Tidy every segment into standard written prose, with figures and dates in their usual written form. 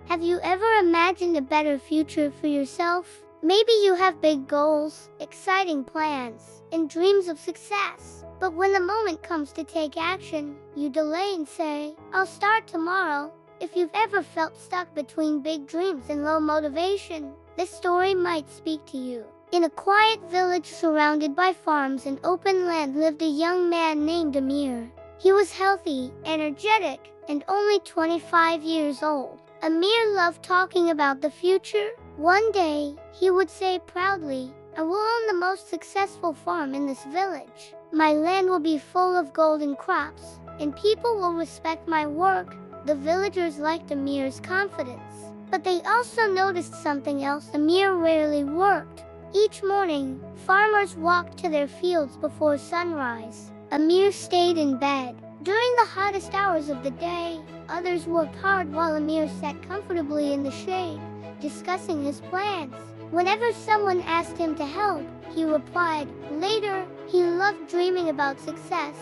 Have you ever imagined a better future for yourself? Maybe you have big goals, exciting plans, and dreams of success. But when the moment comes to take action, you delay and say, "I'll start tomorrow." If you've ever felt stuck between big dreams and low motivation, this story might speak to you. In a quiet village surrounded by farms and open land lived a young man named Amir. He was healthy, energetic, and only 25 years old. Amir loved talking about the future. One day, he would say proudly, "I will own the most successful farm in this village. My land will be full of golden crops, and people will respect my work." The villagers liked Amir's confidence, but they also noticed something else. Amir rarely worked. Each morning, farmers walked to their fields before sunrise. Amir stayed in bed. During the hottest hours of the day, others worked hard while Amir sat comfortably in the shade, discussing his plans. Whenever someone asked him to help, he replied, later. He loved dreaming about success,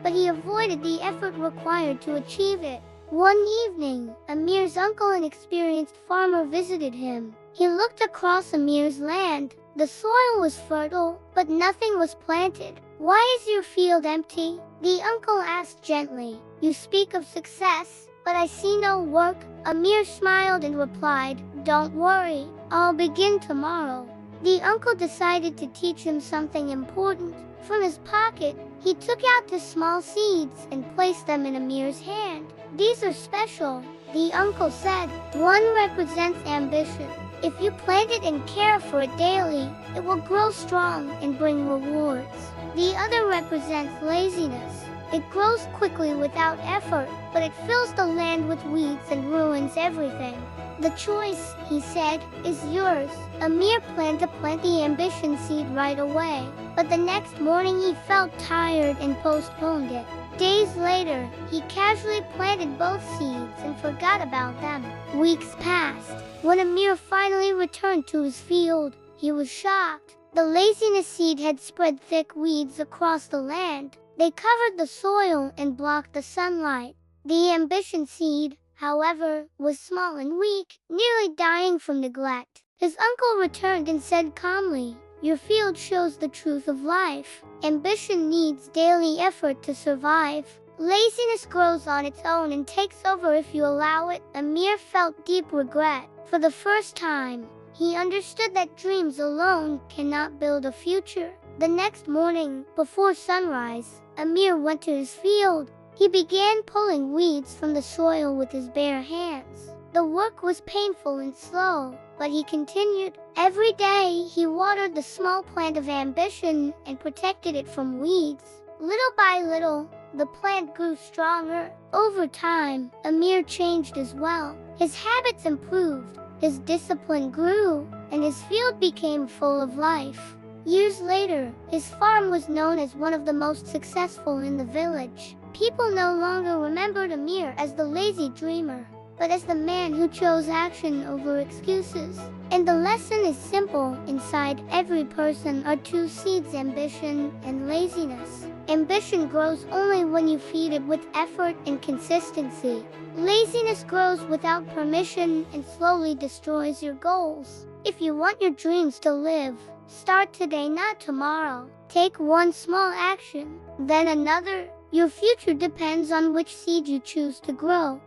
but he avoided the effort required to achieve it. One evening, Amir's uncle, an experienced farmer, visited him. He looked across Amir's land. The soil was fertile, but nothing was planted. "Why is your field empty?" the uncle asked gently. "You speak of success, but I see no work." Amir smiled and replied, "Don't worry, I'll begin tomorrow." The uncle decided to teach him something important. From his pocket, he took out two small seeds and placed them in Amir's hand. "These are special," the uncle said. "One represents ambition. If you plant it and care for it daily, it will grow strong and bring rewards. The other represents laziness. It grows quickly without effort, but it fills the land with weeds and ruins everything. The choice," he said, "is yours." Amir planned to plant the ambition seed right away, but the next morning he felt tired and postponed it. Days later, he casually planted both seeds and forgot about them. Weeks passed. When Amir finally returned to his field, he was shocked. The laziness seed had spread thick weeds across the land. They covered the soil and blocked the sunlight. The ambition seed, however, was small and weak, nearly dying from neglect. His uncle returned and said calmly, "Your field shows the truth of life. Ambition needs daily effort to survive. Laziness grows on its own and takes over if you allow it." Amir felt deep regret. For the first time, he understood that dreams alone cannot build a future. The next morning, before sunrise, Amir went to his field. He began pulling weeds from the soil with his bare hands. The work was painful and slow, but he continued. Every day, he watered the small plant of ambition and protected it from weeds. Little by little, the plant grew stronger. Over time, Amir changed as well. His habits improved, his discipline grew, and his field became full of life. Years later, his farm was known as one of the most successful in the village. People no longer remembered Amir as the lazy dreamer, but as the man who chose action over excuses. And the lesson is simple. Inside every person are two seeds: ambition and laziness. Ambition grows only when you feed it with effort and consistency. Laziness grows without permission and slowly destroys your goals. If you want your dreams to live, start today, not tomorrow. Take one small action, then another. Your future depends on which seed you choose to grow.